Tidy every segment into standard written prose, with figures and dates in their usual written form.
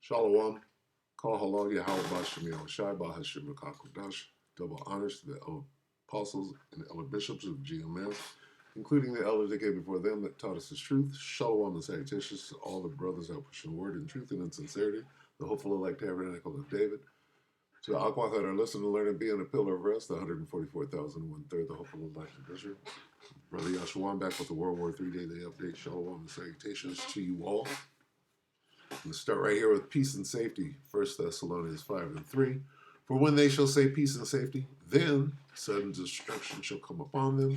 Shalom. Call halal Yahweh Bashem Yahushai Bahashim Kakodash. Double honors to the apostles and elder bishops of GMS, including the elders that came before them that taught us the truth. Shalom and salutations to all the brothers that push the word in truth and in sincerity, the hopeful elect tabernacle of David. To the Aquath that are listening, learn and be on a pillar of rest, the 144,000, one-third, the hopeful elect of Israel. Brother Yahshua back with the World War III Daily Update. Shalom and salutations to you all. Let's start right here with peace and safety. 1 Thessalonians 5:3. For when they shall say peace and safety, then sudden destruction shall come upon them,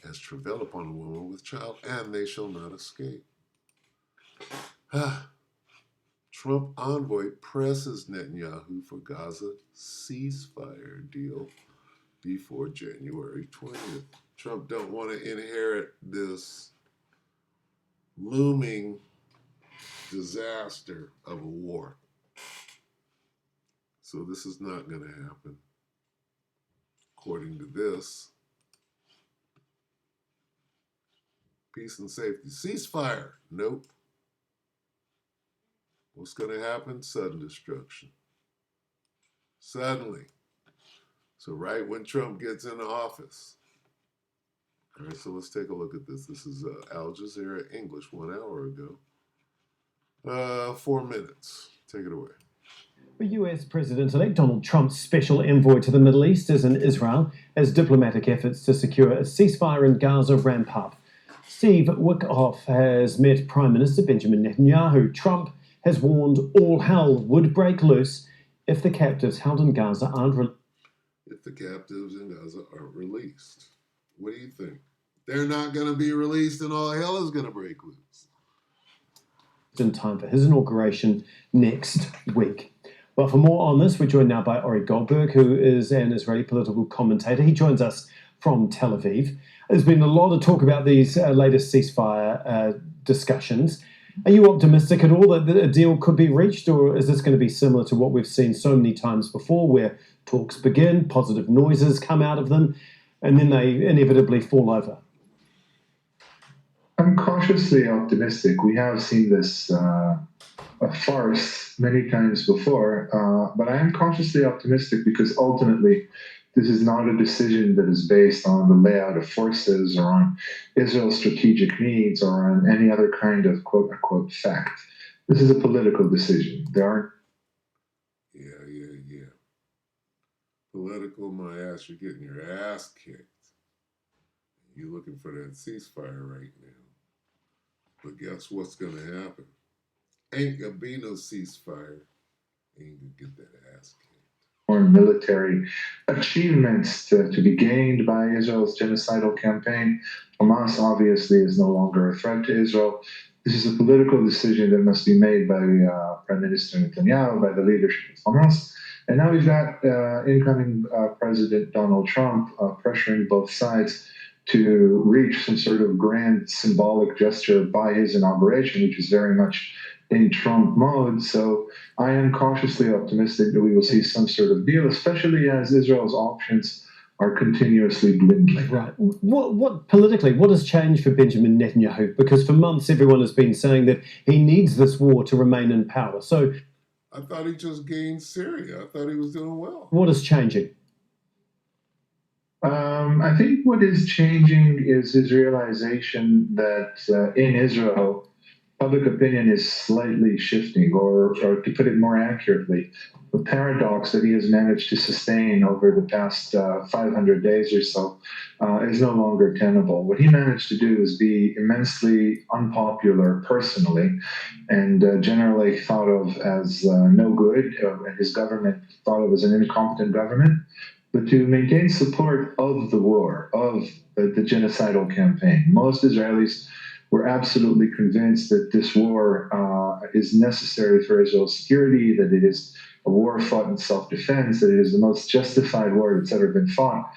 as travail upon a woman with child, and they shall not escape. Trump envoy presses Netanyahu for Gaza ceasefire deal before January 20th. Trump don't want to inherit this looming disaster of a war. So this is not going to happen. According to this, peace and safety. Ceasefire. Nope. What's going to happen? Sudden destruction. Suddenly. So right when Trump gets into office. All right, so let's take a look at this. This is Al Jazeera English 1 hour ago. 4 minutes. Take it away. US President-elect Donald Trump's special envoy to the Middle East is in Israel as diplomatic efforts to secure a ceasefire in Gaza ramp up. Steve Witkoff has met Prime Minister Benjamin Netanyahu. Trump has warned all hell would break loose if the captives held in Gaza aren't released. What do you think? They're not going to be released and all hell is going to break loose. In time for his inauguration next week. Well, for more on this, we're joined now by Ori Goldberg, who is an Israeli political commentator. He joins us from Tel Aviv. There's been a lot of talk about these latest ceasefire discussions. Are you optimistic at all that a deal could be reached, or is this going to be similar to what we've seen so many times before, where talks begin, positive noises come out of them, and then they inevitably fall over? I'm cautiously optimistic. We have seen this a farce many times before, but I am cautiously optimistic because ultimately this is not a decision that is based on the layout of forces or on Israel's strategic needs or on any other kind of quote-unquote fact. This is a political decision. There aren't... Yeah. Political, my ass, you're getting your ass kicked. You're looking for that ceasefire right now. But guess what's going to happen? Ain't going to be no ceasefire. Ain't going to get that ass kicked. Or military achievements to be gained by Israel's genocidal campaign. Hamas obviously is no longer a threat to Israel. This is a political decision that must be made by Prime Minister Netanyahu, by the leadership of Hamas. And now we've got incoming President Donald Trump pressuring both sides to reach some sort of grand symbolic gesture by his inauguration, which is very much in Trump mode. So I am cautiously optimistic that we will see some sort of deal, especially as Israel's options are continuously dwindling. Right. What politically, what has changed for Benjamin Netanyahu? Because for months, everyone has been saying that he needs this war to remain in power. So I thought he just gained Syria. I thought he was doing well. What is changing? I think what is changing is his realization that in Israel, public opinion is slightly shifting, or to put it more accurately, the paradox that he has managed to sustain over the past 500 days or so is no longer tenable. What he managed to do is be immensely unpopular personally and generally thought of as no good, and his government thought of as an incompetent government. But to maintain support of the war, of the genocidal campaign. Most Israelis were absolutely convinced that this war is necessary for Israel's security, that it is a war fought in self-defense, that it is the most justified war that's ever been fought.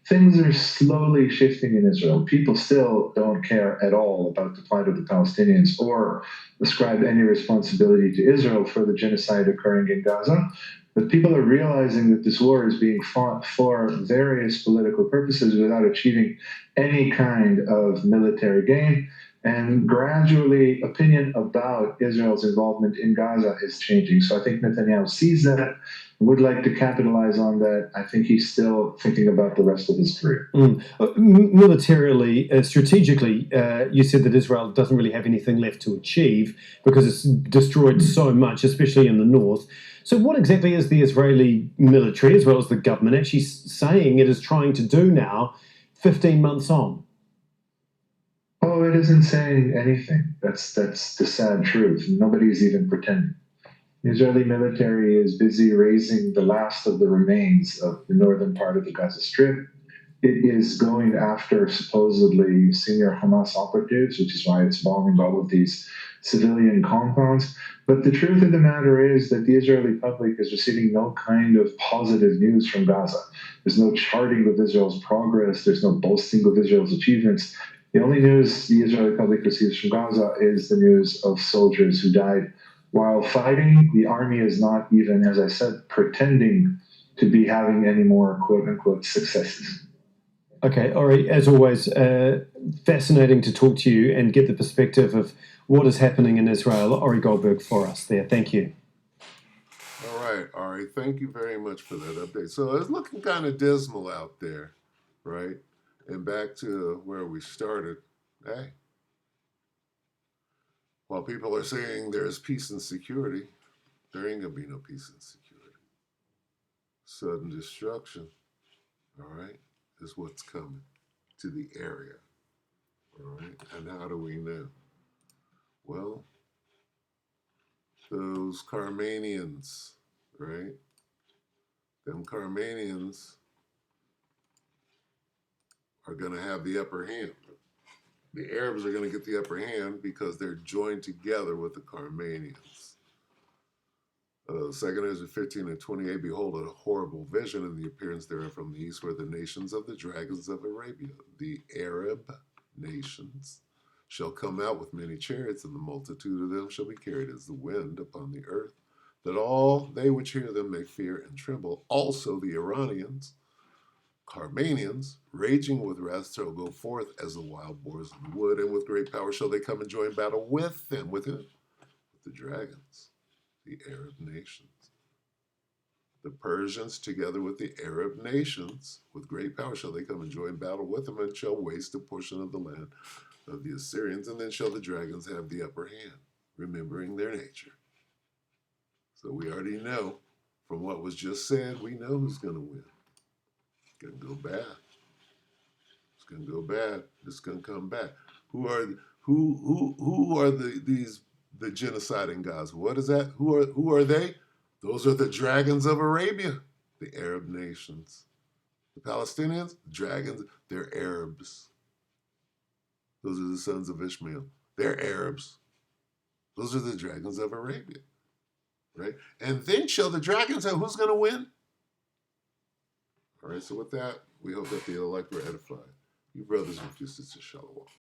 Things are slowly shifting in Israel. People still don't care at all about the plight of the Palestinians or ascribe any responsibility to Israel for the genocide occurring in Gaza. But people are realizing that this war is being fought for various political purposes without achieving any kind of military gain. And gradually, opinion about Israel's involvement in Gaza is changing. So I think Netanyahu sees that, would like to capitalize on that. I think he's still thinking about the rest of his career. Militarily, strategically, you said that Israel doesn't really have anything left to achieve because it's destroyed so much, especially in the north. So, what exactly is the Israeli military, as well as the government, actually saying it is trying to do now, 15 months on? Oh, it isn't saying anything. That's the sad truth. Nobody's even pretending. The Israeli military is busy raising the last of the remains of the northern part of the Gaza Strip. It is going after supposedly senior Hamas operatives, which is why it's bombing all of these civilian compounds. But the truth of the matter is that the Israeli public is receiving no kind of positive news from Gaza. There's no charting of Israel's progress, there's no boasting of Israel's achievements. The only news the Israeli public receives from Gaza is the news of soldiers who died while fighting. The army is not even, as I said, pretending to be having any more quote unquote successes. Okay, Ori, as always, fascinating to talk to you and get the perspective of what is happening in Israel. Ori Goldberg for us there. Thank you. All right, Ari, thank you very much for that update. So it's looking kind of dismal out there, right? And back to where we started. Hey, while people are saying there's peace and security, there ain't gonna be no peace and security. Sudden destruction, all right, is what's coming to the area, all right? And how do we know? Well, those Carmanians, right? Them Carmanians are going to have the upper hand. The Arabs are going to get the upper hand because they're joined together with the Carmanians. 2 Ezra 15 and 28, behold, a horrible vision in the appearance thereof from the east, where the nations of the dragons of Arabia, the Arab nations, shall come out with many chariots, and the multitude of them shall be carried as the wind upon the earth, that all they which hear them may fear and tremble. Also the Iranians, Carmanians, raging with wrath, shall go forth as the wild boars of the wood, and with great power shall they come and join battle with them, with the dragons, the Arab nations. The Persians, together with the Arab nations, with great power shall they come and join battle with them, and shall waste a portion of the land of the Assyrians, and then shall the dragons have the upper hand, remembering their nature. So we already know from what was just said, we know who's going to win. It's going to go bad. It's going to go bad. It's going to come back. Who are the genociding gods? What is that? Who are they? Those are the dragons of Arabia, the Arab nations. The Palestinians, dragons, they're Arabs. Those are the sons of Ishmael. They're Arabs. Those are the dragons of Arabia. Right? And then shall the dragons have who's going to win? All right, so with that, we hope that the elect were edified. You brothers and sisters, shalom.